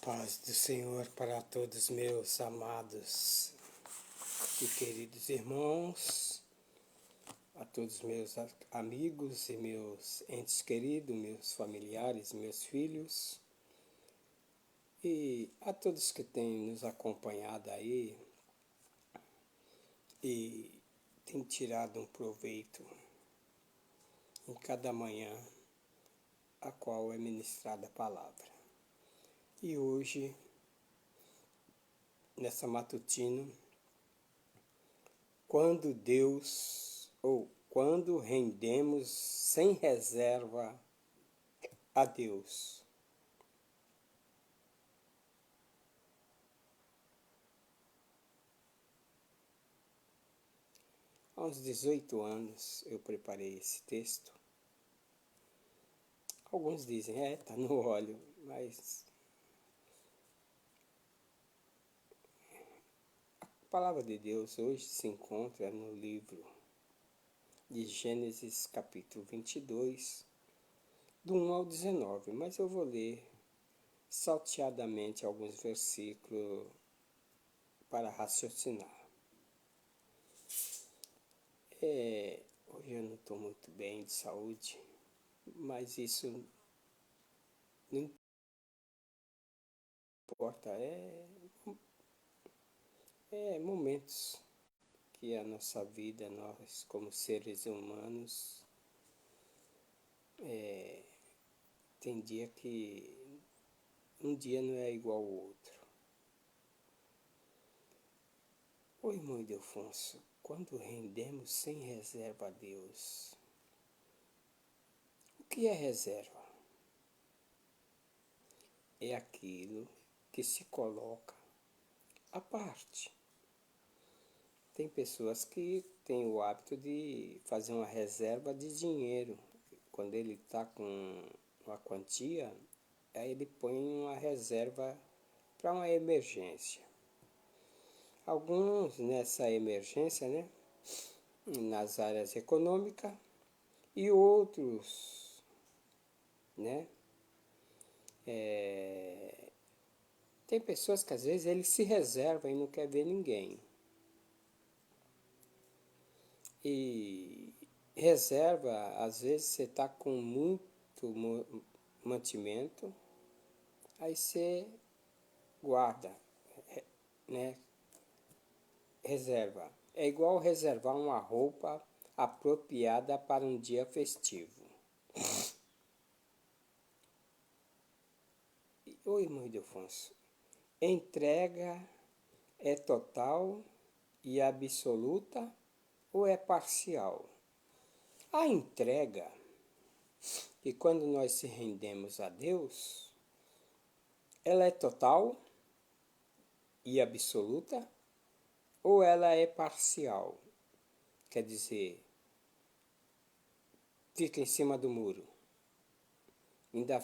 Paz do Senhor para todos meus amados e queridos irmãos, a todos meus amigos e meus entes queridos, meus familiares, meus filhos, e a todos que têm nos acompanhado aí e têm tirado um proveito em cada manhã a qual é ministrada a palavra. E hoje, nessa matutina, quando rendemos sem reserva a Deus. Há uns 18 anos eu preparei esse texto. Alguns dizem, está no óleo, mas a palavra de Deus hoje se encontra no livro de Gênesis capítulo 22, do 1 ao 19, mas eu vou ler salteadamente alguns versículos para raciocinar. Hoje eu não estou muito bem de saúde, mas isso não importa, é momentos que a nossa vida, nós como seres humanos, tem dia que um dia não é igual ao outro. Ô irmão Ildefonso, quando rendemos sem reserva a Deus, o que é reserva? É aquilo que se coloca à parte. Tem pessoas que têm o hábito de fazer uma reserva de dinheiro. Quando ele está com uma quantia, aí ele põe uma reserva para uma emergência. Alguns nessa emergência, nas áreas econômicas, e outros, tem pessoas que às vezes ele se reserva e não quer ver ninguém. E reserva, às vezes você está com muito mantimento, aí você guarda, reserva. É igual reservar uma roupa apropriada para um dia festivo. Ô irmão Ildefonso, entrega é total e absoluta ou é parcial? A entrega, e quando nós se rendemos a Deus, ela é total e absoluta ou ela é parcial? Quer dizer, fica em cima do muro,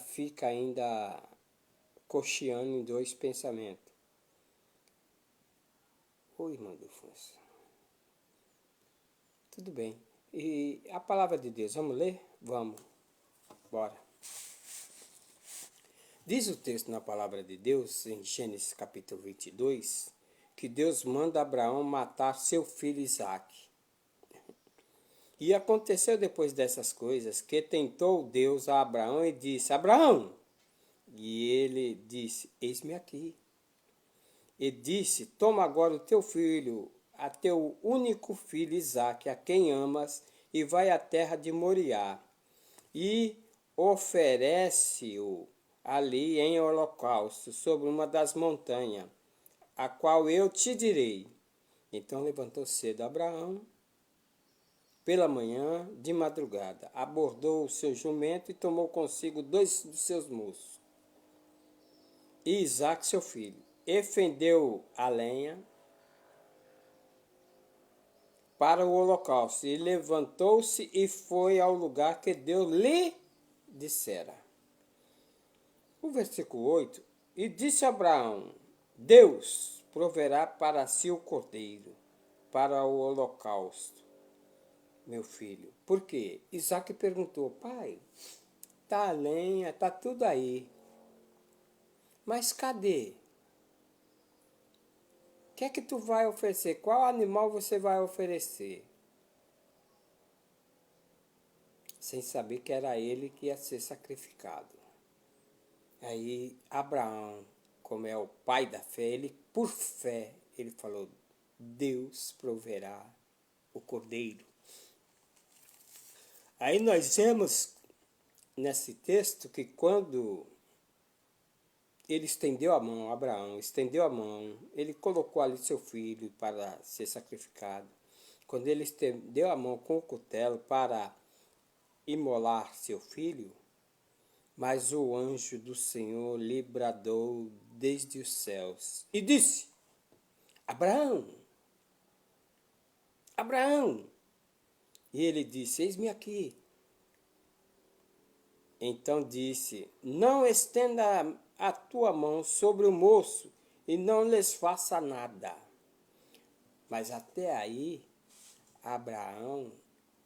fica cocheando em dois pensamentos. Ô irmão Ildefonso, tudo bem. E a palavra de Deus, vamos ler? Vamos, bora. Diz o texto na palavra de Deus, em Gênesis capítulo 22, que Deus manda Abraão matar seu filho Isaque. E aconteceu depois dessas coisas que tentou Deus a Abraão e disse, Abraão! E ele disse, eis-me aqui. E disse, toma agora o teu filho, a teu único filho Isaque, a quem amas, e vai à terra de Moriá, e oferece-o ali em holocausto, sobre uma das montanhas, a qual eu te direi. Então levantou cedo Abraão, pela manhã, de madrugada, abordou o seu jumento e tomou consigo 2 dos seus moços, e Isaque seu filho, e fendeu a lenha para o holocausto, e levantou-se e foi ao lugar que Deus lhe dissera. O versículo 8, e disse Abraão, Deus proverá para si o cordeiro, para o holocausto, meu filho. Por quê? Isaque perguntou, pai, tá a lenha, tá tudo aí, Mas cadê? O que é que tu vai oferecer? Qual animal você vai oferecer? Sem saber que era ele que ia ser sacrificado. Aí Abraão, como é o pai da fé, ele por fé, ele falou, Deus proverá o cordeiro. Aí nós vemos nesse texto que quando ele estendeu a mão, Abraão estendeu a mão, ele colocou ali seu filho para ser sacrificado. Quando ele estendeu a mão com o cutelo para imolar seu filho, mas o anjo do Senhor lhe bradou desde os céus e disse, Abraão, Abraão. E ele disse, eis-me aqui. Então disse, não estenda a tua mão sobre o moço e não lhes faça nada. Mas até aí, Abraão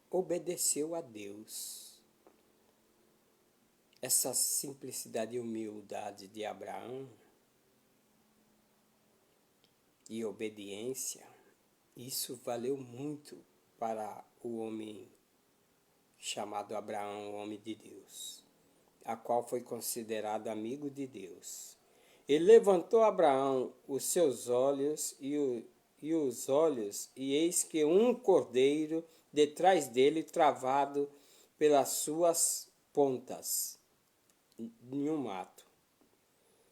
obedeceu a Deus. Essa simplicidade e humildade de Abraão e obediência, isso valeu muito para o homem chamado Abraão, o homem de Deus, a qual foi considerado amigo de Deus. E levantou Abraão os seus olhos e os olhos, e eis que um cordeiro detrás dele travado pelas suas pontas em um mato.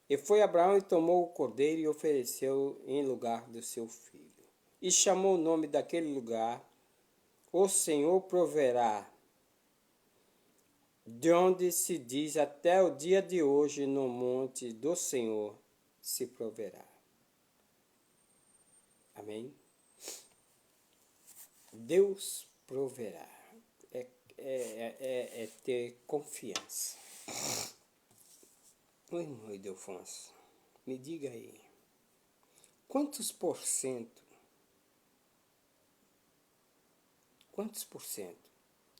E foi Abraão e tomou o cordeiro e ofereceu em lugar do seu filho. E chamou o nome daquele lugar, o Senhor proverá, de onde se diz até o dia de hoje, no monte do Senhor se proverá. Amém? Deus proverá. É ter confiança. Ô irmão Ildefonso, me diga aí, quantos por cento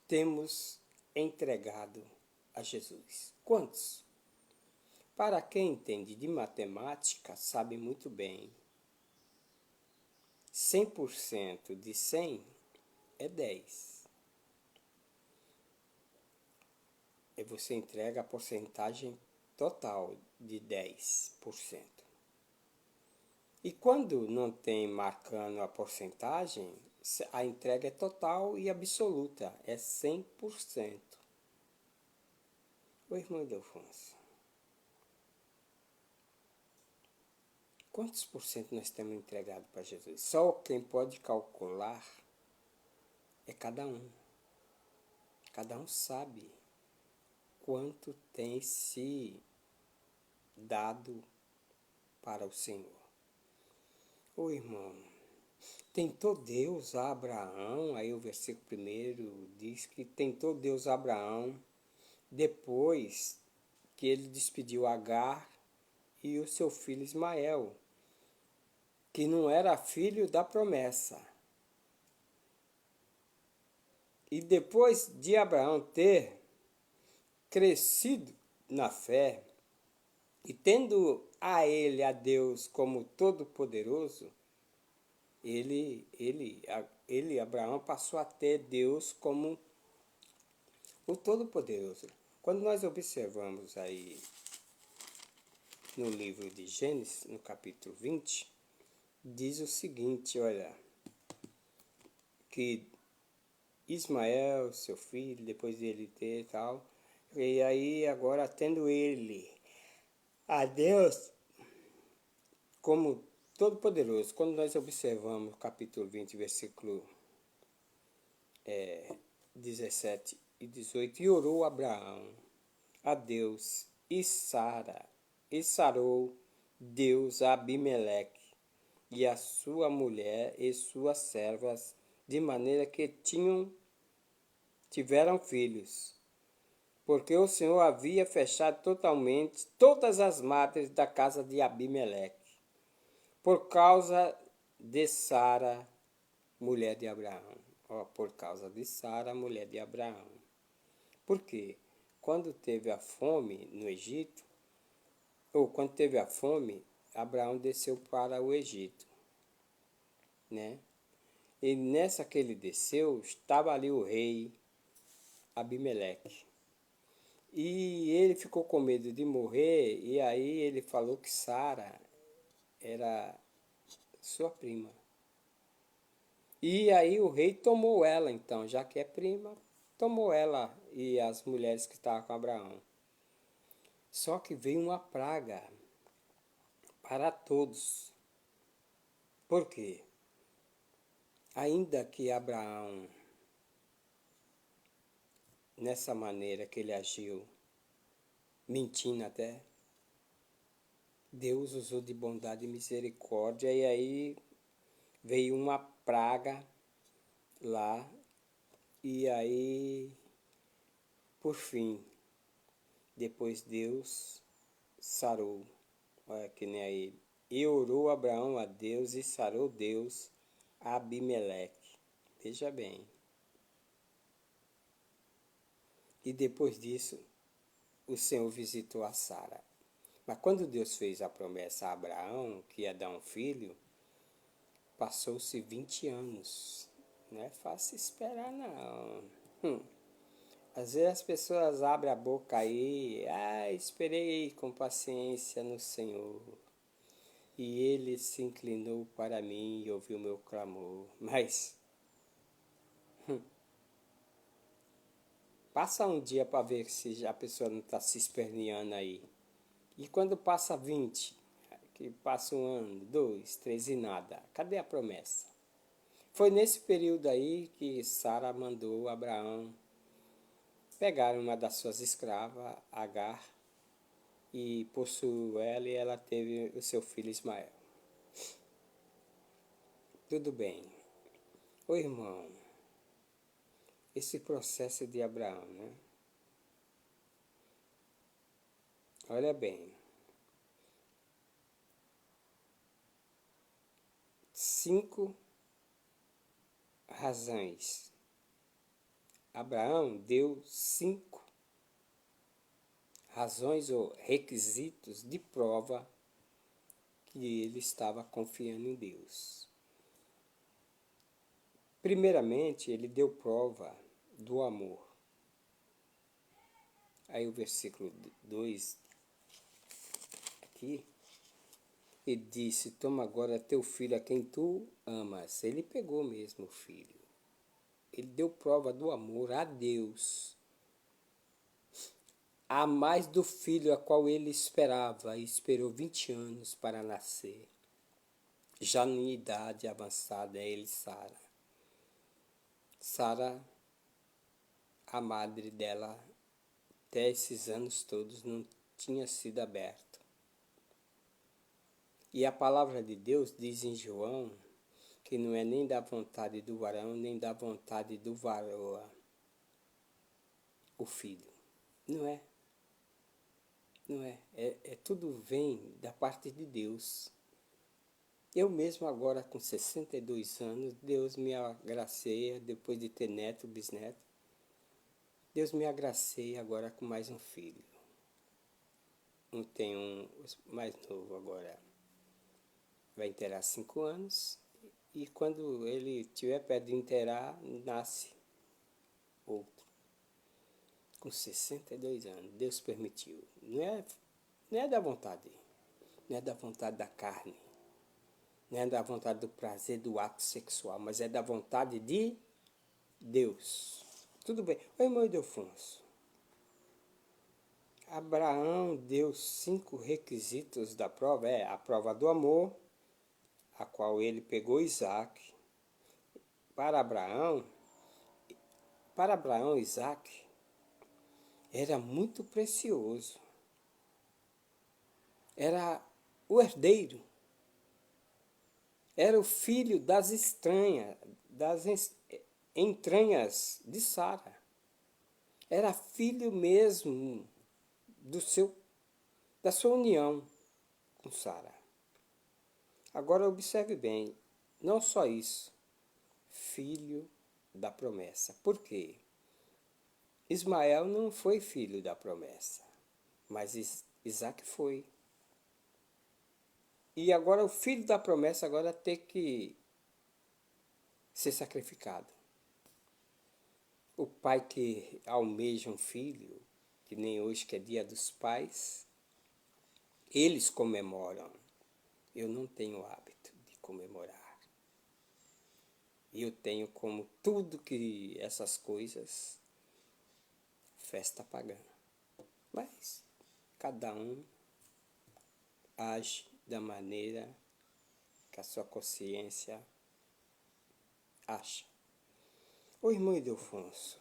temos entregado a Jesus? Quantos? Para quem entende de matemática, sabe muito bem. 100% de 100 é 10. E você entrega a porcentagem total de 10%. E quando não tem marcando a porcentagem, a entrega é total e absoluta, é 100%. Ô irmão Ildefonso, quantos por cento nós temos entregado para Jesus? Só quem pode calcular é cada um. Cada um sabe quanto tem se dado para o Senhor. Ô irmão, tentou Deus a Abraão, aí o versículo 1 diz que tentou Deus a Abraão depois que ele despediu Agar e o seu filho Ismael, que não era filho da promessa. E depois de Abraão ter crescido na fé e tendo a Deus como Todo-Poderoso, Abraão passou a ter Deus como o Todo-Poderoso. Quando nós observamos aí no livro de Gênesis, no capítulo 20, diz o seguinte, olha, que Ismael, seu filho, depois dele ter e tal, e aí agora tendo ele a Deus como Todo-Poderoso, quando nós observamos o capítulo 20, versículo 17 e 18, e orou Abraão a Deus e sarou Deus a Abimeleque e a sua mulher e suas servas, de maneira que tiveram filhos, porque o Senhor havia fechado totalmente todas as madres da casa de Abimeleque, por causa de Sara, mulher de Abraão. Por causa de Sara, mulher de Abraão. Por quê? Quando teve a fome no Egito, ou quando teve a fome, Abraão desceu para o Egito, né? E nessa que ele desceu, estava ali o rei Abimeleque. E ele ficou com medo de morrer, e aí ele falou que Sara era sua prima. E aí o rei tomou ela, então, já que é prima, tomou ela e as mulheres que estavam com Abraão. Só que veio uma praga para todos. Por quê? Ainda que Abraão, nessa maneira que ele agiu, mentindo até, Deus usou de bondade e misericórdia, e aí veio uma praga lá, e aí, por fim, depois Deus sarou, olha que nem aí, e orou Abraão a Deus, e sarou Deus a Abimeleque. Veja bem. E depois disso, o Senhor visitou a Sara. Mas quando Deus fez a promessa a Abraão, que ia dar um filho, passou-se 20 anos. Não é fácil esperar, não. Às vezes as pessoas abrem a boca aí, esperei com paciência no Senhor. E ele se inclinou para mim e ouviu meu clamor. Mas passa um dia para ver se a pessoa não está se esperneando aí. E quando passa 20, que passa um ano, 2, 3 e nada, cadê a promessa? Foi nesse período aí que Sara mandou Abraão pegar uma das suas escravas, Agar, e possuiu ela, e ela teve o seu filho Ismael. Tudo bem. Ô irmão, esse processo de Abraão, né? Olha bem. 5 razões. Abraão deu 5 razões ou requisitos de prova que ele estava confiando em Deus. Primeiramente, ele deu prova do amor. Aí o versículo 2 aqui, ele disse, toma agora teu filho a quem tu amas. Ele pegou mesmo o filho. Ele deu prova do amor a Deus. A mais do filho a qual ele esperava, e esperou 20 anos para nascer. Já em idade avançada, é ele, Sara. Sara, a madre dela, até esses anos todos não tinha sido aberto. E a palavra de Deus diz em João que não é nem da vontade do varão, nem da vontade do varoa, o filho. Não é. Não é. Tudo vem da parte de Deus. Eu mesmo agora com 62 anos, Deus me agraceia, depois de ter neto, bisneto, Deus me agraceia agora com mais um filho. Tem um mais novo agora, vai inteirar 5 anos, e quando ele estiver perto de inteirar, nasce outro. Com 62 anos, Deus permitiu. Não é da vontade, não é da vontade da carne, não é da vontade do prazer do ato sexual, mas é da vontade de Deus. Tudo bem. Oi, irmão Ildefonso. Abraão deu 5 requisitos da prova. A prova do amor, a qual ele pegou Isaac. Para Abraão, Isaac era muito precioso. Era o herdeiro. Era o filho das entranhas de Sara. Era filho mesmo da sua união com Sara. Agora observe bem, não só isso, filho da promessa. Por quê? Ismael não foi filho da promessa, mas Isaac foi. E agora o filho da promessa agora tem que ser sacrificado. O pai que almeja um filho, que nem hoje que é dia dos pais, eles comemoram. Eu não tenho hábito de comemorar. Eu tenho como tudo que essas coisas, festa pagã. Mas cada um age da maneira que a sua consciência acha. O irmão Ildefonso,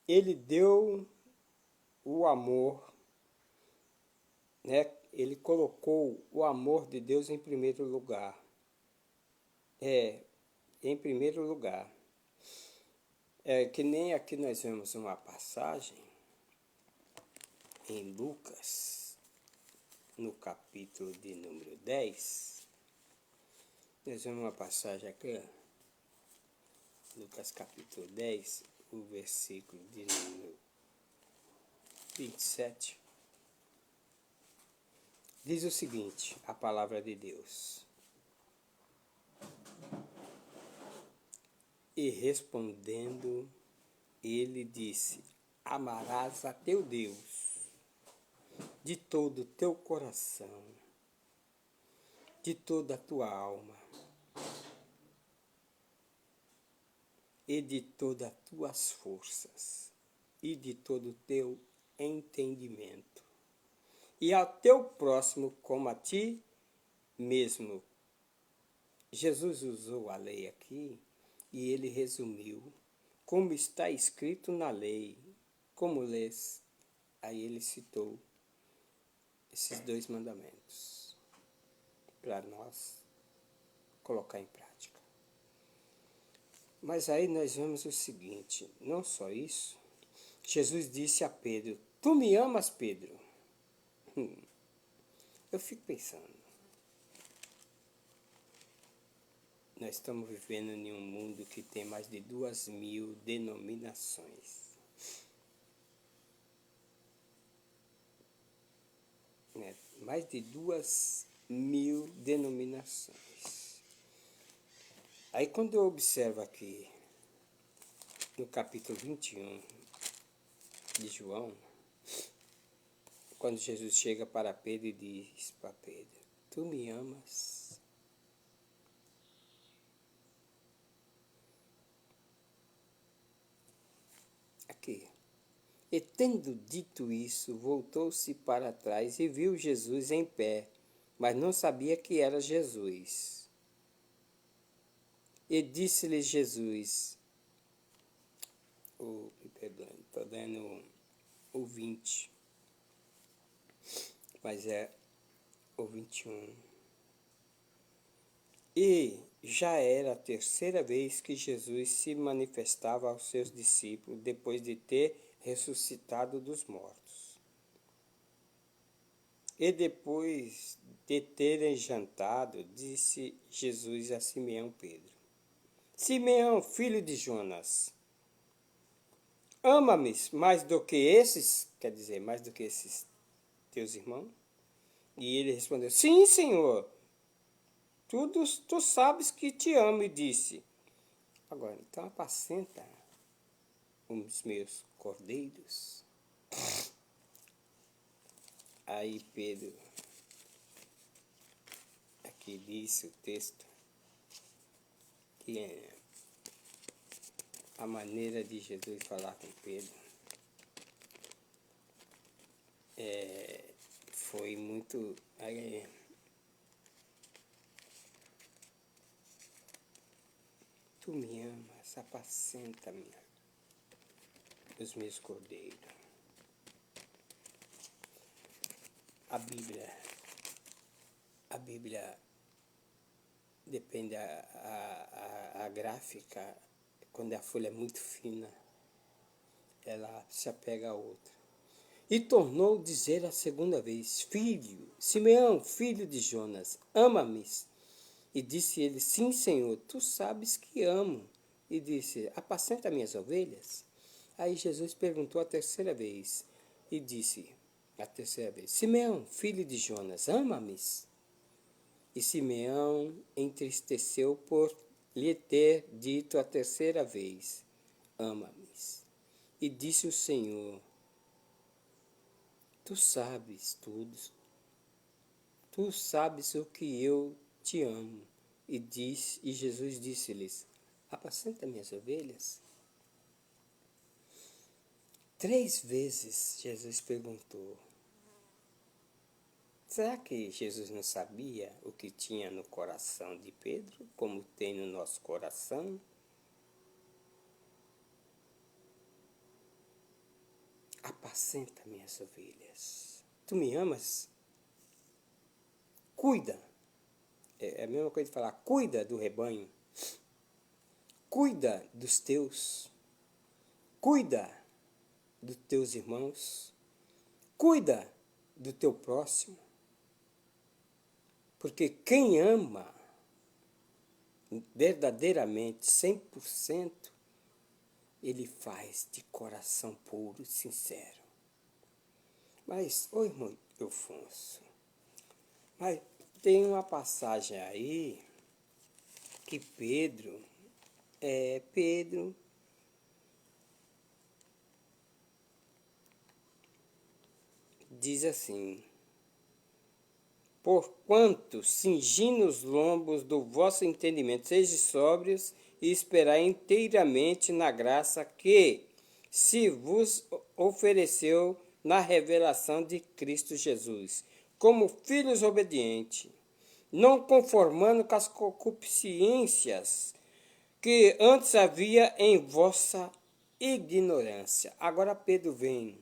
ele deu o amor, né? Ele colocou o amor de Deus em primeiro lugar. Em primeiro lugar. É que nem aqui nós vemos uma passagem em Lucas, no capítulo de número 10. Nós vemos uma passagem aqui, Lucas capítulo 10, o versículo de número 27. Diz o seguinte, a palavra de Deus. E respondendo, ele disse: amarás a teu Deus de todo o teu coração, de toda a tua alma e de todas as tuas forças e de todo o teu entendimento, e ao teu próximo como a ti mesmo. Jesus usou a lei aqui e ele resumiu como está escrito na lei. Como lês? Aí ele citou esses 2 mandamentos para nós colocar em prática. Mas aí nós vemos o seguinte, não só isso, Jesus disse a Pedro: tu me amas, Pedro? Eu fico pensando, nós estamos vivendo em um mundo que tem mais de 2.000 denominações. Mais de 2.000 denominações. Aí quando eu observo aqui, no capítulo 21 de João, quando Jesus chega para Pedro e diz para Pedro: tu me amas? Aqui. E tendo dito isso, voltou-se para trás e viu Jesus em pé, mas não sabia que era Jesus. E disse-lhe Jesus, me perdoe, estou dando o 20, mas é o 21. E já era a 3ª vez que Jesus se manifestava aos seus discípulos, depois de ter ressuscitado dos mortos. E depois de terem jantado, disse Jesus a Simeão Pedro: Simeão, filho de Jonas, ama-me mais do que esses, quer dizer, mais do que esses teus irmãos? E ele respondeu: sim, Senhor, tu sabes que te amo. E disse: agora, então apacenta os meus cordeiros. Aí Pedro, aqui diz o texto, que é a maneira de Jesus falar com Pedro foi muito... tu me amas, apacenta-me os meus cordeiros. A Bíblia depende a gráfica, quando a folha é muito fina, ela se apega a outra. E tornou dizer a 2ª vez: filho, Simeão, filho de Jonas, ama-me? E disse ele: sim, Senhor, tu sabes que amo. E disse: apacenta minhas ovelhas? Aí Jesus perguntou a 3ª vez, e disse a 3ª vez: Simeão, filho de Jonas, ama-me? E Simeão entristeceu por lhe ter dito a terceira vez: ama-me. E disse o Senhor: tu sabes tudo, tu sabes o que eu te amo. E Jesus disse-lhes: apacenta minhas ovelhas. 3 vezes Jesus perguntou. Será que Jesus não sabia o que tinha no coração de Pedro, como tem no nosso coração? Apacenta minhas ovelhas. Tu me amas? Cuida. É a mesma coisa de falar, cuida do rebanho. Cuida dos teus. Cuida dos teus irmãos. Cuida do teu próximo. Porque quem ama verdadeiramente, 100%, ele faz de coração puro e sincero. Mas, ô irmão Ilfonso, mas tem uma passagem aí que Pedro diz assim: porquanto, cingindo os lombos do vosso entendimento, sejam sóbrios e esperai inteiramente na graça que se vos ofereceu na revelação de Cristo Jesus, como filhos obedientes, não conformando com as concupiscências que antes havia em vossa ignorância. Agora Pedro vem.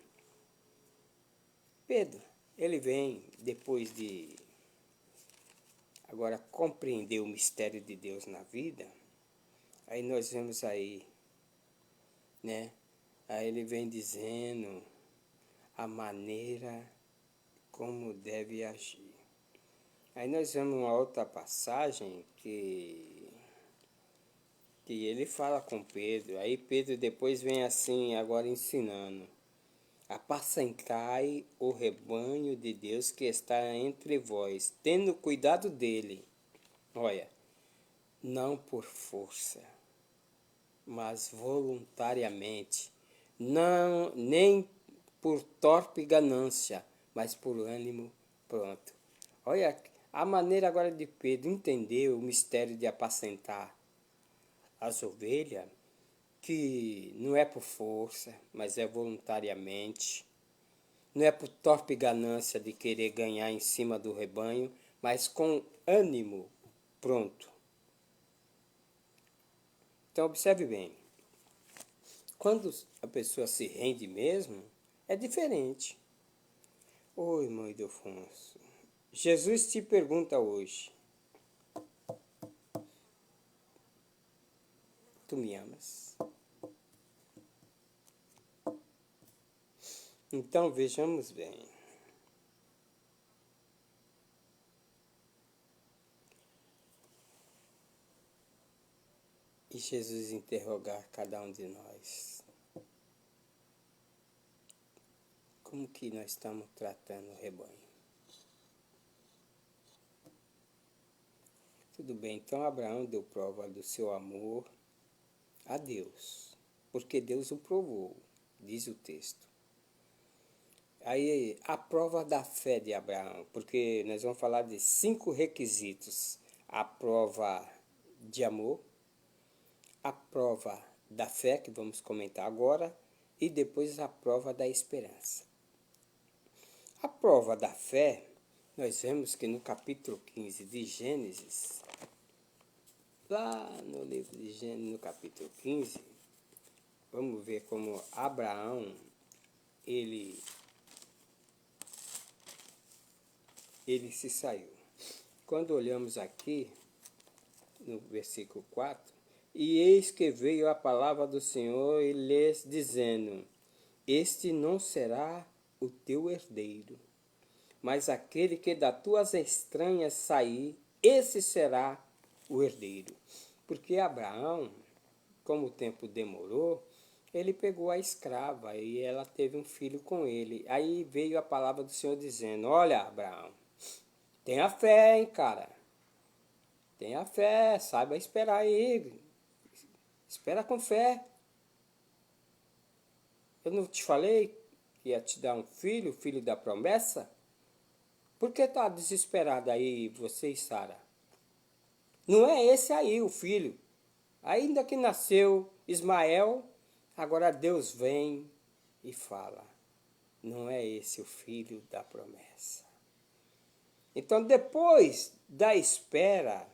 Ele vem depois de agora compreender o mistério de Deus na vida. Aí nós vemos aí, né? Aí ele vem dizendo a maneira como deve agir. Aí nós vemos uma outra passagem que ele fala com Pedro. Aí Pedro depois vem assim, agora ensinando: apacentai o rebanho de Deus que está entre vós, tendo cuidado dele. Olha, não por força, mas voluntariamente, não nem por torpe ganância, mas por ânimo pronto. Olha a maneira agora de Pedro entender o mistério de apacentar as ovelhas, que não é por força, mas é voluntariamente. Não é por torpe ganância de querer ganhar em cima do rebanho, mas com ânimo pronto. Então observe bem, quando a pessoa se rende mesmo, é diferente. Oi, irmão Ildefonso, Jesus te pergunta hoje: tu me amas? Então vejamos bem. E Jesus interrogar cada um de nós: como que nós estamos tratando o rebanho? Tudo bem, então Abraão deu prova do seu amor a Deus, porque Deus o provou, diz o texto. Aí a prova da fé de Abraão, porque nós vamos falar de 5 requisitos: a prova de amor, a prova da fé, que vamos comentar agora, e depois a prova da esperança. A prova da fé, nós vemos que no capítulo 15 de Gênesis, lá no livro de Gênesis, no capítulo 15, vamos ver como Abraão, ele se saiu. Quando olhamos aqui, no versículo 4, e eis que veio a palavra do Senhor e lhes dizendo: este não será o teu herdeiro, mas aquele que das tuas estranhas sair, esse será o herdeiro. Porque Abraão, como o tempo demorou, ele pegou a escrava e ela teve um filho com ele. Aí veio a palavra do Senhor dizendo: olha, Abraão, tenha fé, hein, cara. Tenha fé, saiba esperar aí. Espera com fé. Eu não te falei que ia te dar um filho, filho da promessa? Por que está desesperada aí você e Sara? Não é esse aí o filho. Ainda que nasceu Ismael, agora Deus vem e fala. Não é esse o filho da promessa. Então, depois da espera,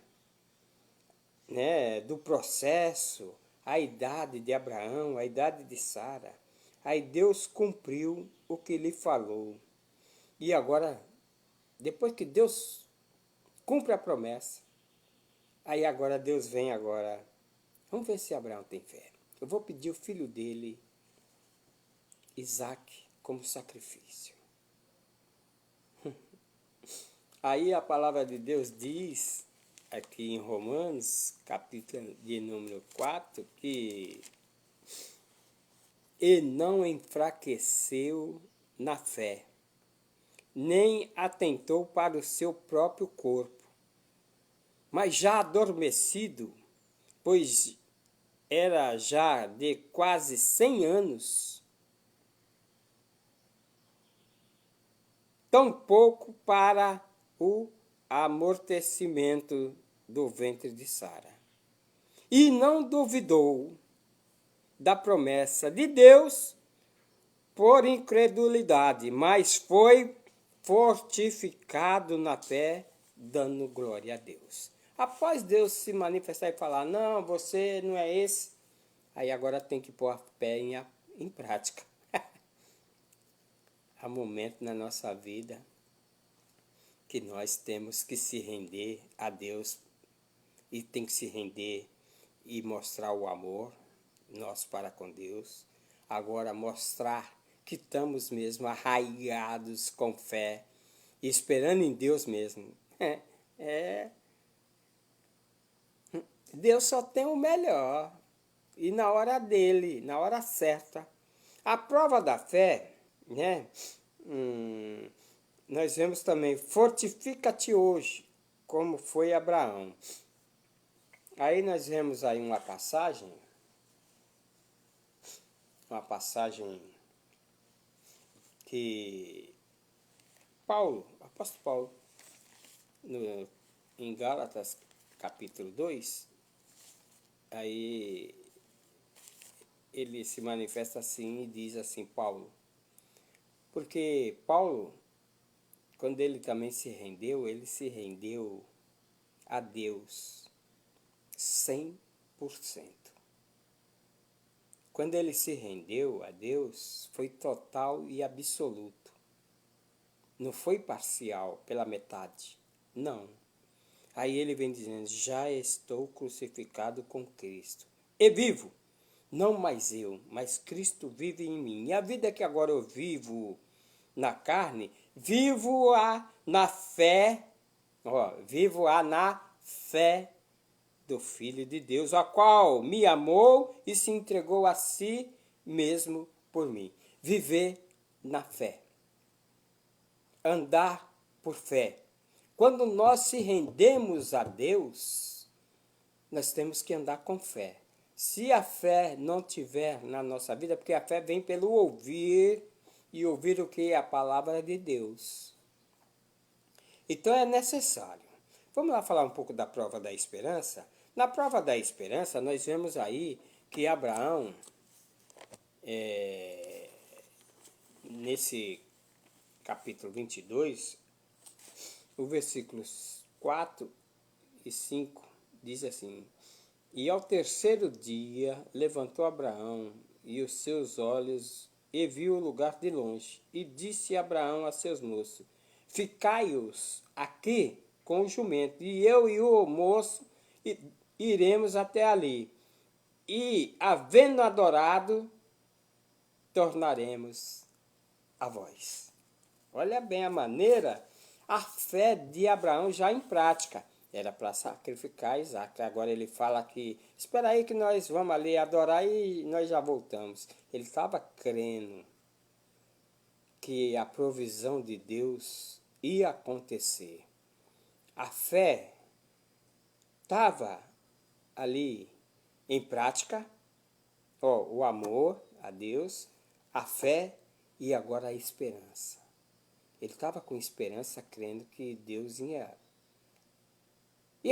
né, do processo, a idade de Abraão, a idade de Sara, aí Deus cumpriu o que lhe falou. E agora, depois que Deus cumpre a promessa, aí agora Deus vem agora. Vamos ver se Abraão tem fé. Eu vou pedir o filho dele, Isaque, como sacrifício. Aí a palavra de Deus diz, aqui em Romanos, capítulo de número 4, que e não enfraqueceu na fé, nem atentou para o seu próprio corpo, mas já adormecido, pois era já de quase 100 anos, tampouco para o amortecimento do ventre de Sara. E não duvidou da promessa de Deus por incredulidade, mas foi fortificado na fé, dando glória a Deus. Após Deus se manifestar e falar, não, você não é esse, aí agora tem que pôr a fé em prática. Há momentos na nossa vida que nós temos que se render a Deus e tem que se render e mostrar o amor nosso para com Deus. Agora mostrar que estamos mesmo arraigados com fé, esperando em Deus mesmo. Deus só tem o melhor e na hora dele, na hora certa. A prova da fé, né? Nós vemos também, fortifica-te hoje, como foi Abraão. Aí nós vemos aí uma passagem que apóstolo Paulo, em Gálatas capítulo 2, aí ele se manifesta assim e diz assim, Paulo, porque Paulo, quando ele também ele se rendeu a Deus 100%. Quando ele se rendeu a Deus, foi total e absoluto. Não foi parcial, pela metade. Não. Aí ele vem dizendo, já estou crucificado com Cristo. E vivo, não mais eu, mas Cristo vive em mim. E a vida que agora eu vivo na carne, vivo-a na fé, vivo-a na fé do Filho de Deus, a qual me amou e se entregou a si mesmo por mim. Viver na fé. Andar por fé. Quando nós se rendemos a Deus, nós temos que andar com fé. Se a fé não tiver na nossa vida, porque a fé vem pelo ouvir, e ouvir o que? A palavra de Deus. Então é necessário. Vamos lá falar um pouco da prova da esperança? Na prova da esperança, nós vemos aí que Abraão, nesse capítulo 22, o versículos 4 e 5, diz assim, e ao terceiro dia levantou Abraão e os seus olhos e viu o lugar de longe, e disse Abraão a seus moços, ficai-os aqui com o jumento, e eu e o moço iremos até ali, e, havendo adorado, tornaremos a vós. Olha bem a maneira, a fé de Abraão já em prática. Era para sacrificar Isaac. Agora ele fala que, espera aí que nós vamos ali adorar e nós já voltamos. Ele estava crendo que a provisão de Deus ia acontecer. A fé estava ali em prática, o amor a Deus, a fé e agora a esperança. Ele estava com esperança, crendo que Deus ia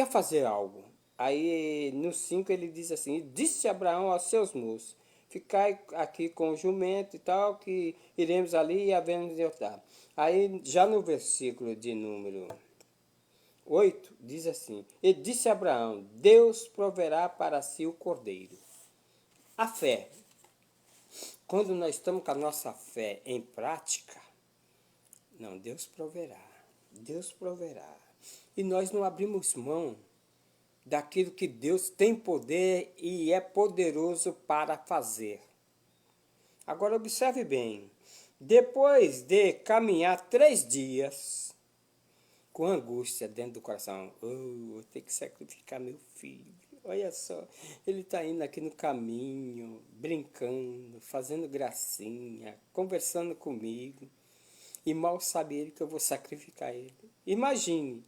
fazer algo. Aí no 5 ele diz assim: disse Abraão aos seus moços: ficai aqui com o jumento e tal, que iremos ali e havemos de voltar. Aí já no versículo de número 8 diz assim: e disse Abraão: Deus proverá para si o cordeiro. A fé. Quando nós estamos com a nossa fé em prática, não, Deus proverá. Deus proverá. E nós não abrimos mão daquilo que Deus tem poder e é poderoso para fazer. Agora observe bem. Depois de caminhar 3 dias, com angústia dentro do coração, vou ter que sacrificar meu filho. Olha só, ele está indo aqui no caminho, brincando, fazendo gracinha, conversando comigo. E mal sabe ele que eu vou sacrificar ele. Imagine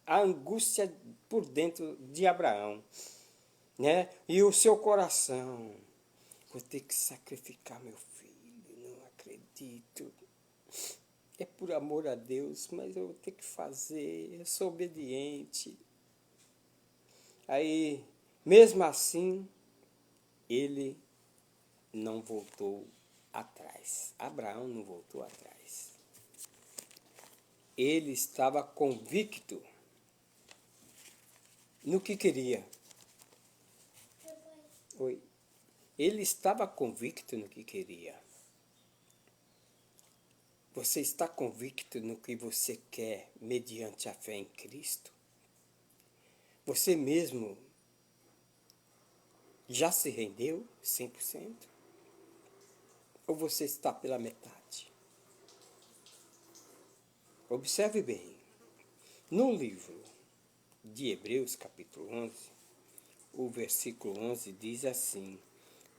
a angústia por dentro de Abraão, né? E o seu coração. Vou ter que sacrificar meu filho, não acredito. É por amor a Deus, mas eu vou ter que fazer, eu sou obediente. Aí, mesmo assim, ele não voltou atrás. Abraão não voltou atrás. Ele estava convicto no que queria. Oi. Ele estava convicto no que queria. Você está convicto no que você quer mediante a fé em Cristo? Você mesmo já se rendeu 100%? Ou você está pela metade? Observe bem. No livro de Hebreus, capítulo 11, o versículo 11 diz assim: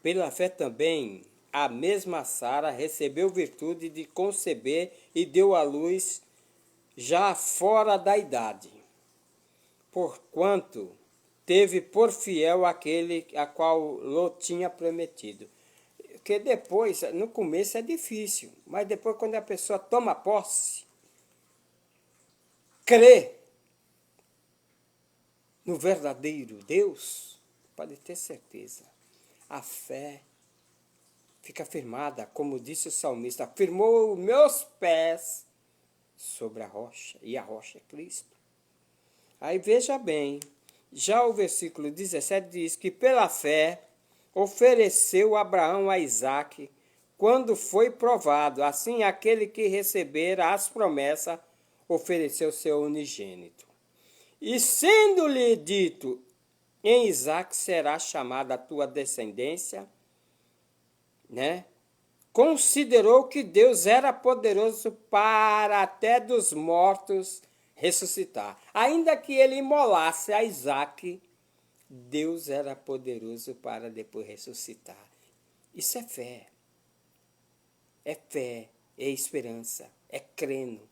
pela fé também a mesma Sara recebeu virtude de conceber e deu à luz já fora da idade, porquanto teve por fiel aquele a qual Ló tinha prometido. Porque depois, no começo é difícil, mas depois quando a pessoa toma posse, crê no verdadeiro Deus, pode ter certeza, a fé fica firmada, como disse o salmista, firmou meus pés sobre a rocha, e a rocha é Cristo. Aí veja bem, já o versículo 17 diz que pela fé ofereceu Abraão a Isaque quando foi provado. Assim, aquele que recebera as promessas ofereceu seu unigênito. E sendo-lhe dito, em Isaque será chamada a tua descendência, né? Considerou que Deus era poderoso para até dos mortos ressuscitar. Ainda que ele imolasse a Isaque, Deus era poderoso para depois ressuscitar. Isso é fé. É fé, é esperança, é crendo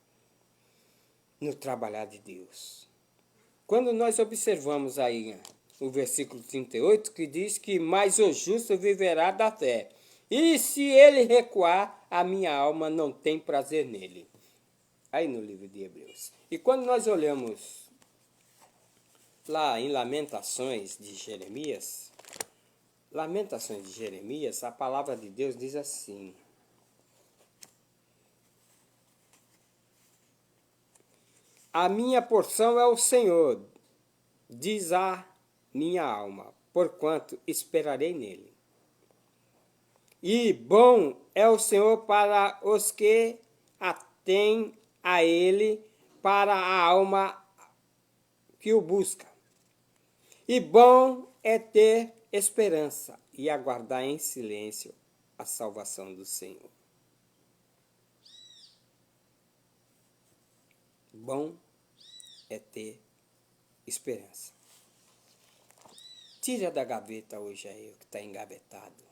no trabalhar de Deus. Quando nós observamos aí o versículo 38, que diz que mais o justo viverá da fé. E se ele recuar, a minha alma não tem prazer nele. Aí no livro de Hebreus. E quando nós olhamos lá em Lamentações de Jeremias, a palavra de Deus diz assim: a minha porção é o Senhor, diz a minha alma, porquanto esperarei nele. E bom é o Senhor para os que atêm a ele, para a alma que o busca. E bom é ter esperança e aguardar em silêncio a salvação do Senhor. Bom é ter esperança. Tira da gaveta hoje aí o que está engavetado,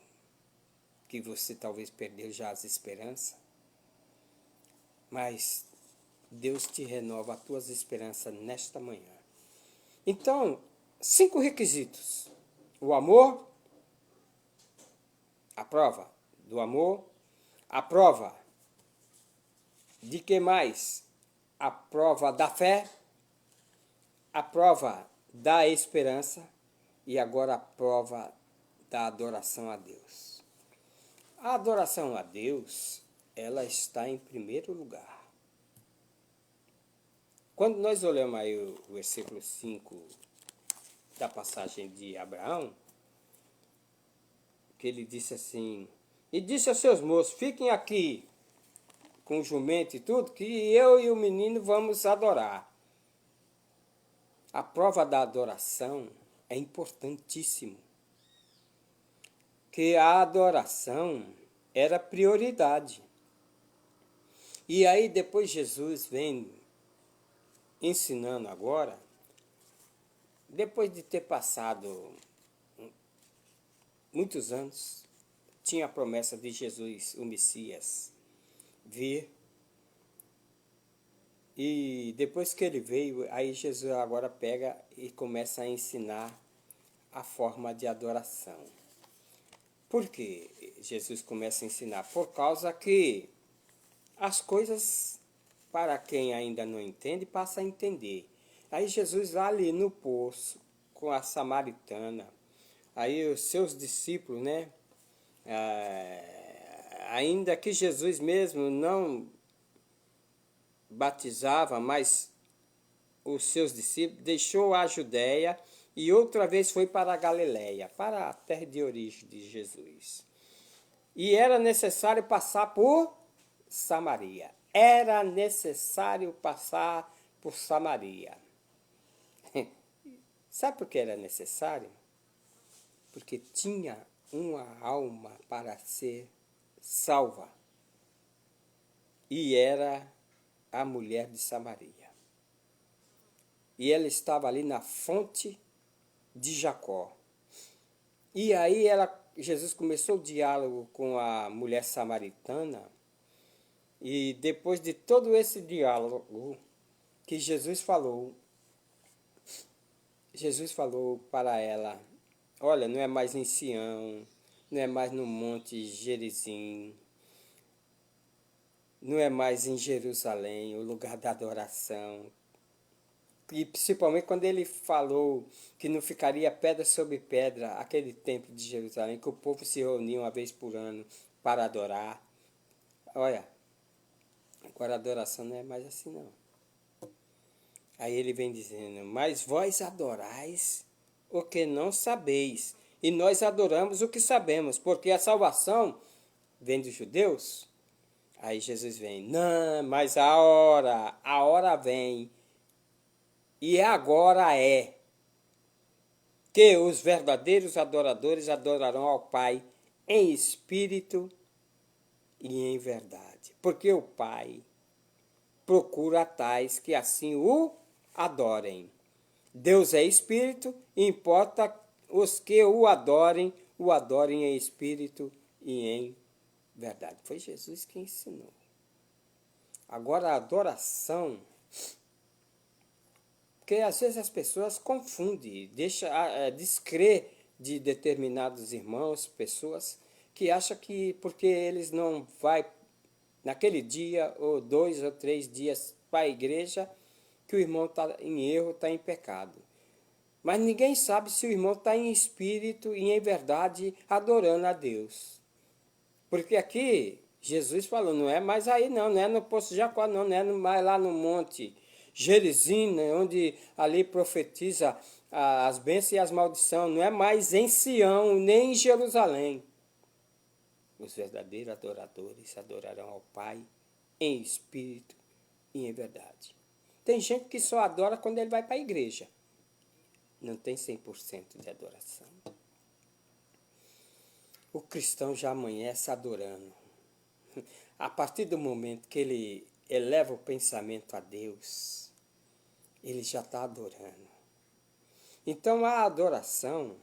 que você talvez perdeu já as esperanças, mas Deus te renova as tuas esperanças nesta manhã. Então, 5 requisitos. O amor, a prova do amor, a prova de que mais? A prova da fé, a prova da esperança e agora a prova da adoração a Deus. A adoração a Deus, ela está em primeiro lugar. Quando nós olhamos aí o versículo 5 da passagem de Abraão, que ele disse assim, e disse aos seus moços, fiquem aqui com o jumento e tudo, que eu e o menino vamos adorar. A prova da adoração é importantíssimo, que a adoração era prioridade. E aí depois Jesus vem ensinando agora, depois de ter passado muitos anos, tinha a promessa de Jesus, o Messias, vir. E depois que ele veio, aí Jesus agora pega e começa a ensinar a forma de adoração. Por que Jesus começa a ensinar? Por causa que as coisas, para quem ainda não entende, passa a entender. Aí Jesus lá ali no poço, com a samaritana, aí os seus discípulos, né? Ainda que Jesus mesmo não batizava, mas os seus discípulos, deixou a Judéia e outra vez foi para a Galiléia, para a terra de origem de Jesus. E era necessário passar por Samaria. Era necessário passar por Samaria. Sabe por que era necessário? Porque tinha uma alma para ser salva. E era a mulher de Samaria. E ela estava ali na fonte de Jacó. E aí Jesus começou o diálogo com a mulher samaritana. E depois de todo esse diálogo que Jesus falou para ela, olha, não é mais em Sião, não é mais no Monte Gerizim, não é mais em Jerusalém, o lugar da adoração. E principalmente quando ele falou que não ficaria pedra sobre pedra, aquele templo de Jerusalém, que o povo se reunia uma vez por ano para adorar. Olha, agora a adoração não é mais assim não. Aí ele vem dizendo, mas vós adorais o que não sabeis, e nós adoramos o que sabemos, porque a salvação vem dos judeus. Aí Jesus vem, não, mas a hora vem, e agora é, que os verdadeiros adoradores adorarão ao Pai em espírito e em verdade. Porque o Pai procura tais que assim o adorem. Deus é espírito e importa os que o adorem em espírito e em verdade. Foi Jesus que ensinou. Agora a adoração, porque às vezes as pessoas confundem, descrer de determinados irmãos, pessoas que acham que porque eles não vai naquele dia ou 2 ou 3 dias para a igreja, que o irmão está em erro, está em pecado. Mas ninguém sabe se o irmão está em espírito e em verdade adorando a Deus. Porque aqui Jesus falou, não é mais aí não é no Poço de Jacó não é mais lá no Monte Gerizim, né, onde ali profetiza as bênçãos e as maldições, não é mais em Sião, nem em Jerusalém. Os verdadeiros adoradores adorarão ao Pai em espírito e em verdade. Tem gente que só adora quando ele vai para a igreja. Não tem 100% de adoração. O cristão já amanhece adorando. A partir do momento que ele eleva o pensamento a Deus, ele já está adorando. Então a adoração,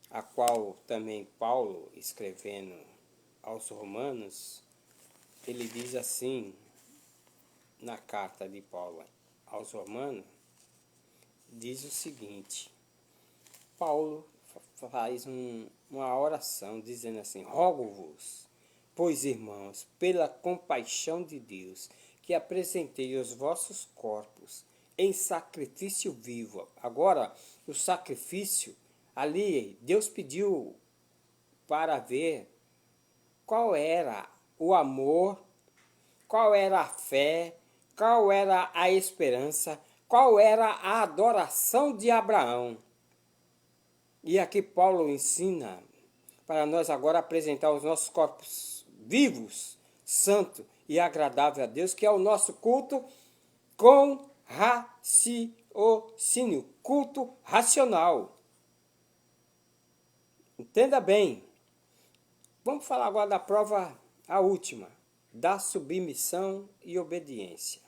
a qual também Paulo, escrevendo aos Romanos, ele diz assim, na carta de Paulo aos Romanos, diz o seguinte: Paulo faz uma oração dizendo assim: rogo-vos, pois irmãos, pela compaixão de Deus, que apresentei os vossos corpos em sacrifício vivo. Agora, o sacrifício, ali, Deus pediu para ver qual era o amor, qual era a fé, qual era a esperança, qual era a adoração de Abraão. E aqui Paulo ensina para nós agora apresentar os nossos corpos vivos, santo e agradável a Deus, que é o nosso culto com raciocínio, culto racional. Entenda bem. Vamos falar agora da prova, a última, da submissão e obediência.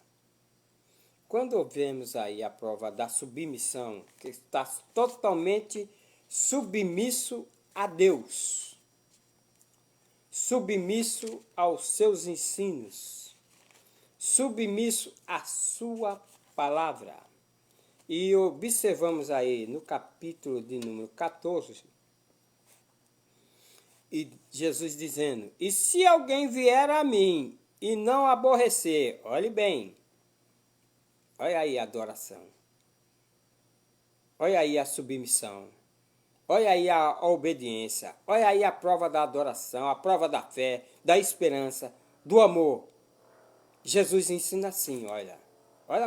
Quando vemos aí a prova da submissão, que está totalmente submisso a Deus, submisso aos seus ensinos, submisso à sua palavra. E observamos aí no capítulo de número 14, e Jesus dizendo: e se alguém vier a mim e não aborrecer, olhe bem, olha aí a adoração, olha aí a submissão, olha aí a obediência, olha aí a prova da adoração, a prova da fé, da esperança, do amor. Jesus ensina assim, olha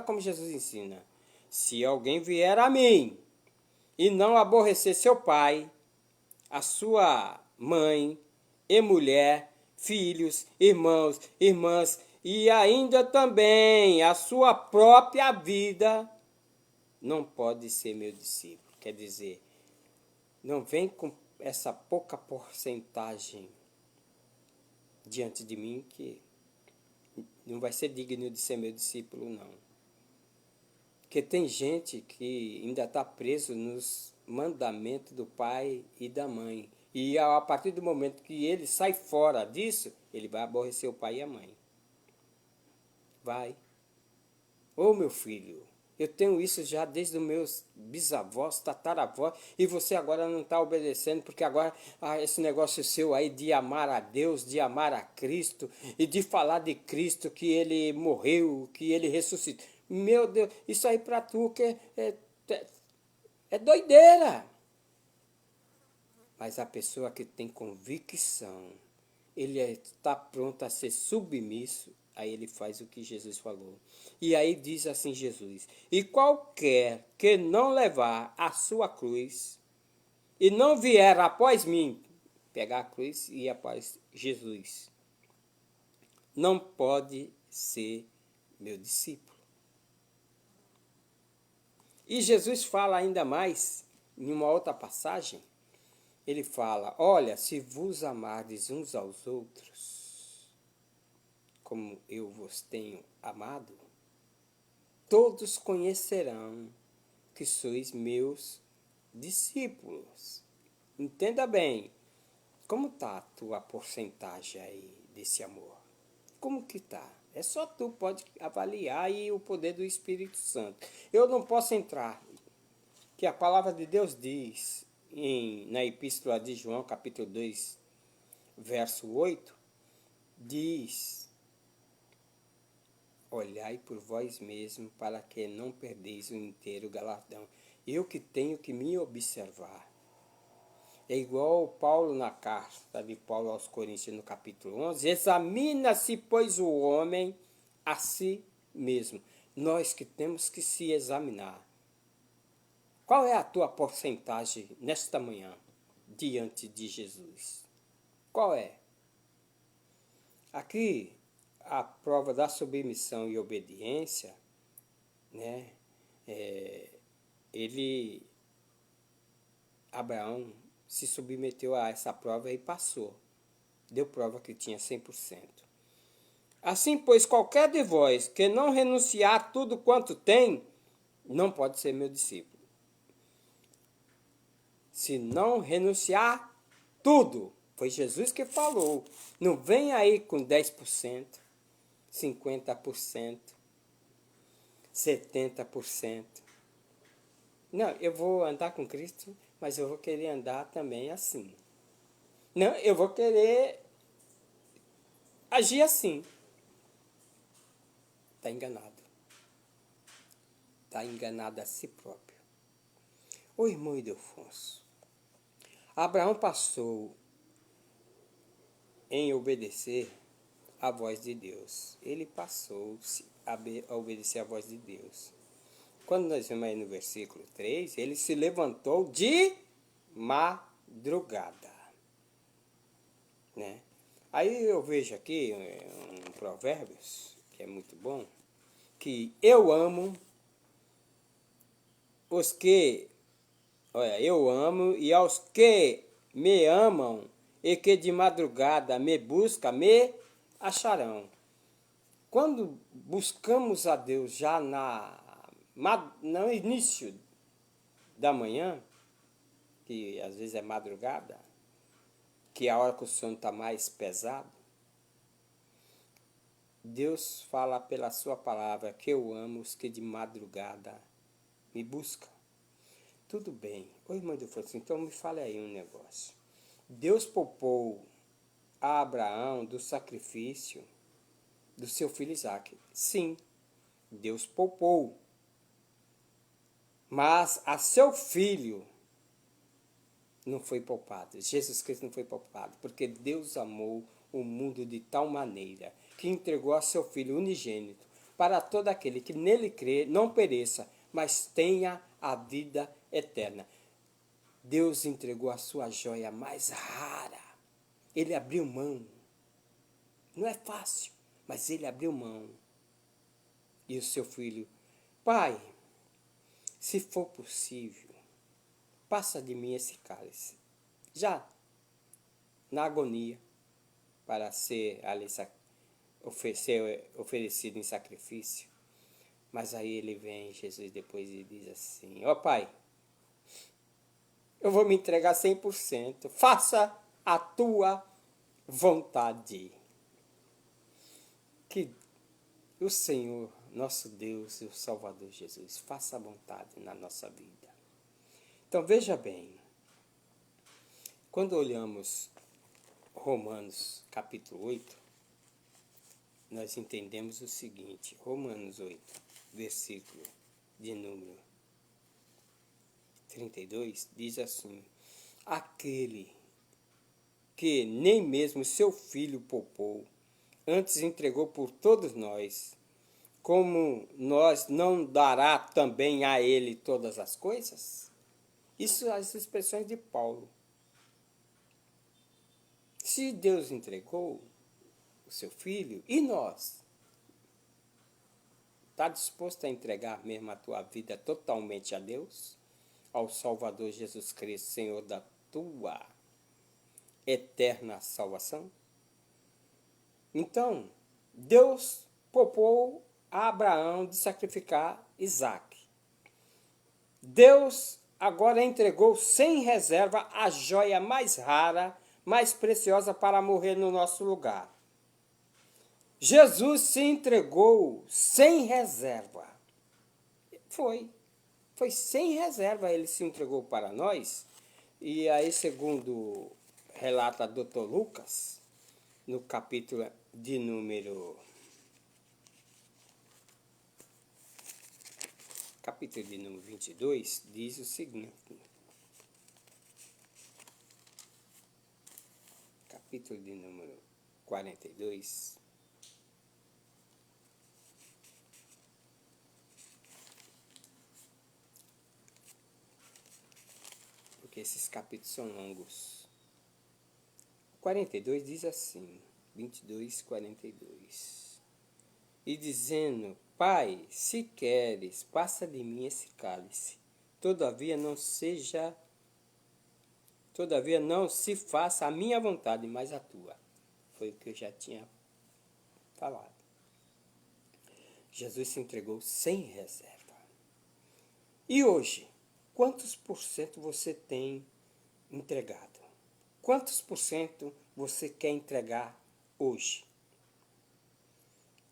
como Jesus ensina: se alguém vier a mim e não aborrecer seu pai, a sua mãe e mulher, filhos, irmãos, irmãs, e ainda também a sua própria vida, não pode ser meu discípulo. Quer dizer, não vem com essa pouca porcentagem diante de mim que não vai ser digno de ser meu discípulo, não. Porque tem gente que ainda está preso nos mandamentos do pai e da mãe. E a partir do momento que ele sai fora disso, ele vai aborrecer o pai e a mãe. Vai. Ô meu filho, eu tenho isso já desde os meus bisavós, tataravós, e você agora não está obedecendo, porque agora esse negócio seu aí de amar a Deus, de amar a Cristo, e de falar de Cristo, que ele morreu, que ele ressuscitou. Meu Deus, isso aí para tu que é doideira. Mas a pessoa que tem convicção, ele está pronto a ser submisso, aí ele faz o que Jesus falou. E aí diz assim Jesus: e qualquer que não levar a sua cruz e não vier após mim, pegar a cruz e ir após Jesus, não pode ser meu discípulo. E Jesus fala ainda mais, em uma outra passagem, ele fala: olha, se vos amardes uns aos outros, como eu vos tenho amado, todos conhecerão que sois meus discípulos. Entenda bem, como está a tua porcentagem aí desse amor? Como que está? É só tu pode avaliar e o poder do Espírito Santo. Eu não posso entrar, que a palavra de Deus diz na Epístola de João, capítulo 2, verso 8, diz: olhai por vós mesmos para que não perdeis o inteiro galardão. Eu que tenho que me observar. É igual Paulo na carta de Paulo aos Coríntios, no capítulo 11, examina-se, pois, o homem a si mesmo. Nós que temos que se examinar. Qual é a tua porcentagem nesta manhã diante de Jesus? Qual é? Aqui, a prova da submissão e obediência, né? Abraão se submeteu a essa prova e passou. Deu prova que tinha 100%. Assim, pois, qualquer de vós que não renunciar a tudo quanto tem, não pode ser meu discípulo. Se não renunciar tudo, foi Jesus que falou. Não vem aí com 10%, 50%, 70%. Não, eu vou andar com Cristo, mas eu vou querer andar também assim. Não, eu vou querer agir assim. Está enganado. Está enganado a si próprio. Ô irmão Ildefonso, Abraão passou em obedecer à voz de Deus. Ele passou a obedecer à voz de Deus. Quando nós vemos aí no versículo 3, ele se levantou de madrugada. Né? Aí eu vejo aqui um Provérbios, que é muito bom, que eu amo os que, olha, eu amo e aos que me amam e que de madrugada me buscam, me acharão. Quando buscamos a Deus já no início da manhã, que às vezes é madrugada, que é a hora que o sono está mais pesado, Deus fala pela sua palavra que eu amo os que de madrugada me buscam. Tudo bem. Ô irmão de Deus, então me fale aí um negócio. Deus poupou a Abraão do sacrifício do seu filho Isaque. Sim, Deus poupou. Mas a seu filho não foi poupado. Jesus Cristo não foi poupado, porque Deus amou o mundo de tal maneira que entregou a seu Filho unigênito para todo aquele que nele crê, não pereça, mas tenha a vida eterna. Deus entregou a sua joia mais rara. Ele abriu mão. Não é fácil, mas ele abriu mão. E o seu filho, Pai, se for possível, passa de mim esse cálice. Já na agonia, para ser ali oferecido em sacrifício. Mas aí ele vem, Jesus, depois e diz assim, ó Pai, eu vou me entregar 100%, faça a tua vontade. Que o Senhor, nosso Deus e o Salvador Jesus, faça a vontade na nossa vida. Então veja bem, quando olhamos Romanos capítulo 8, nós entendemos o seguinte, Romanos 8, versículo de número 32, diz assim, aquele que nem mesmo seu filho poupou, antes entregou por todos nós, como nós não dará também a ele todas as coisas? Isso são as expressões de Paulo. Se Deus entregou o seu filho, e nós? Está disposto a entregar mesmo a tua vida totalmente a Deus? Ao Salvador Jesus Cristo, Senhor da tua eterna salvação? Então, Deus poupou a Abraão de sacrificar Isaque. Deus agora entregou sem reserva a joia mais rara, mais preciosa para morrer no nosso lugar. Jesus se entregou sem reserva. Foi sem reserva, ele se entregou para nós. E aí, segundo relata Dr. Lucas, no capítulo de número 22, diz o seguinte. Capítulo de número 42. Porque esses capítulos são longos. 42 diz assim, 22, 42. E dizendo, Pai, se queres, passa de mim esse cálice. Todavia não se faça a minha vontade, mas a tua. Foi o que eu já tinha falado. Jesus se entregou sem reserva. E hoje, quantos por cento você tem entregado? Quantos por cento você quer entregar hoje?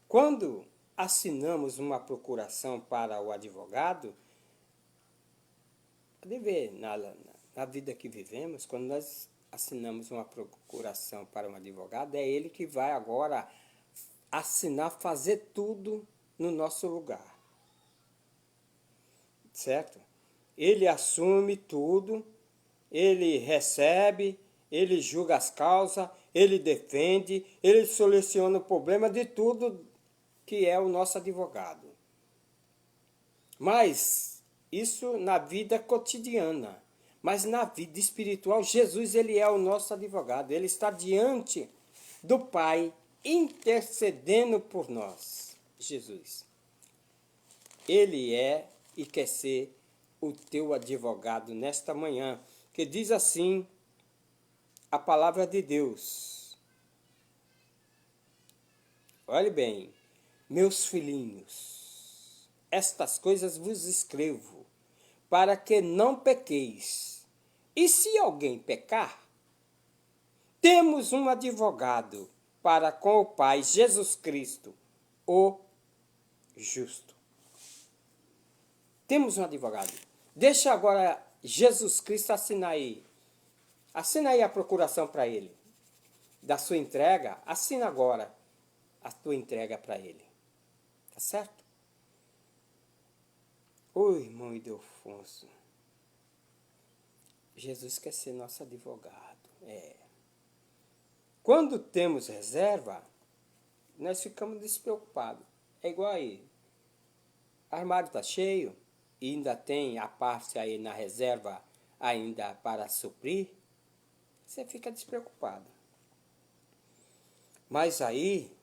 Quando assinamos uma procuração para o advogado, Pode ver, na vida que vivemos, quando nós assinamos uma procuração para um advogado, é ele que vai agora assinar, fazer tudo no nosso lugar. Certo? Ele assume tudo, ele recebe, ele julga as causas, ele defende, ele soluciona o problema de tudo que é o nosso advogado. Mas isso na vida cotidiana. Mas na vida espiritual, Jesus ele é o nosso advogado. Ele está diante do Pai, intercedendo por nós. Jesus. Ele é e quer ser o teu advogado nesta manhã, que diz assim a palavra de Deus. Olhe bem, meus filhinhos, estas coisas vos escrevo, para que não pequeis. E se alguém pecar, temos um advogado para com o Pai, Jesus Cristo, o justo. Temos um advogado. Deixa agora Jesus Cristo assinar aí. Assina aí a procuração para ele. Da sua entrega, assina agora a tua entrega para ele. Tá certo? Ô irmão Ildefonso, Jesus quer ser nosso advogado. Quando temos reserva, nós ficamos despreocupados. É igual aí. O armário está cheio e ainda tem a parte aí na reserva ainda para suprir. Você fica despreocupado. Mas aí,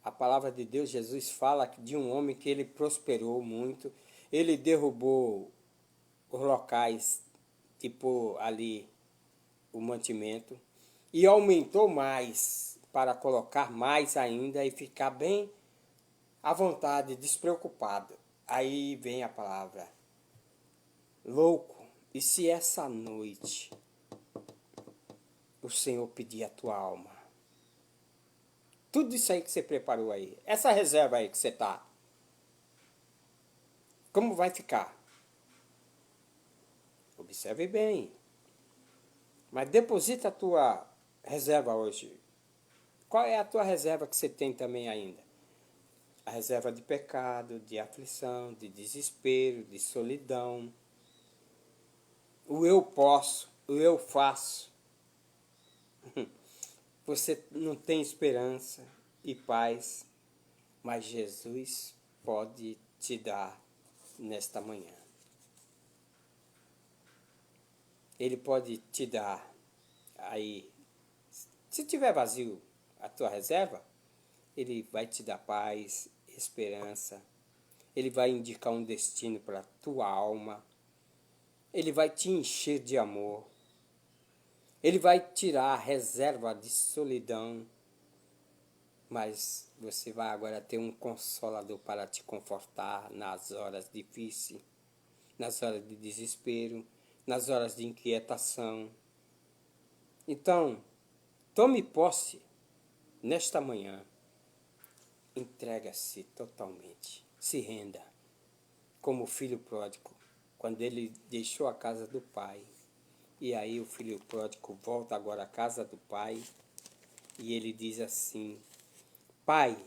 a palavra de Deus, Jesus fala de um homem que ele prosperou muito. Ele derrubou os locais, tipo ali, o mantimento. E aumentou mais, para colocar mais ainda e ficar bem à vontade, despreocupado. Aí vem a palavra. Louco, e se essa noite o Senhor pedir a tua alma? Tudo isso aí que você preparou aí, essa reserva aí que você está, como vai ficar? Observe bem. Mas deposita a tua reserva hoje. Qual é a tua reserva que você tem também ainda? A reserva de pecado, de aflição, de desespero, de solidão. O eu posso, o eu faço. Você não tem esperança e paz, mas Jesus pode te dar nesta manhã. Ele pode te dar aí, se tiver vazio a tua reserva, ele vai te dar paz, esperança, ele vai indicar um destino para a tua alma, ele vai te encher de amor, ele vai tirar a reserva de solidão, mas você vai agora ter um consolador para te confortar nas horas difíceis, nas horas de desespero, nas horas de inquietação. Então, tome posse nesta manhã. Entrega-se totalmente. Se renda. Como o filho pródigo, quando ele deixou a casa do pai. E aí o filho pródigo volta agora à casa do pai. E ele diz assim: Pai,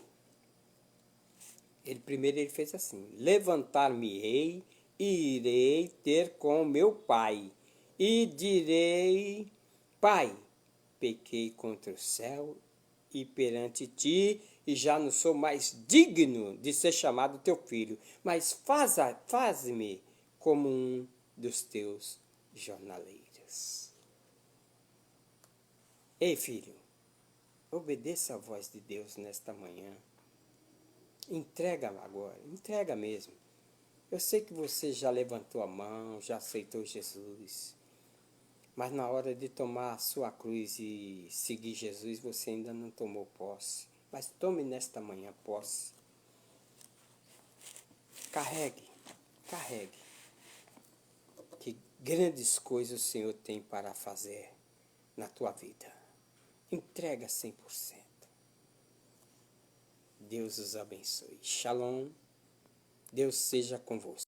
primeiro ele fez assim: levantar-me-ei e irei ter com meu pai. E direi: Pai, pequei contra o céu e perante ti, e já não sou mais digno de ser chamado teu filho, mas faz-me como um dos teus jornaleiros. Ei, filho, obedeça a voz de Deus nesta manhã. Entrega agora, entrega mesmo. Eu sei que você já levantou a mão, já aceitou Jesus, mas na hora de tomar a sua cruz e seguir Jesus, você ainda não tomou posse. Mas tome nesta manhã posse. Carregue, carregue. Que grandes coisas o Senhor tem para fazer na tua vida. Entrega 100%. Deus os abençoe. Shalom. Deus seja convosco.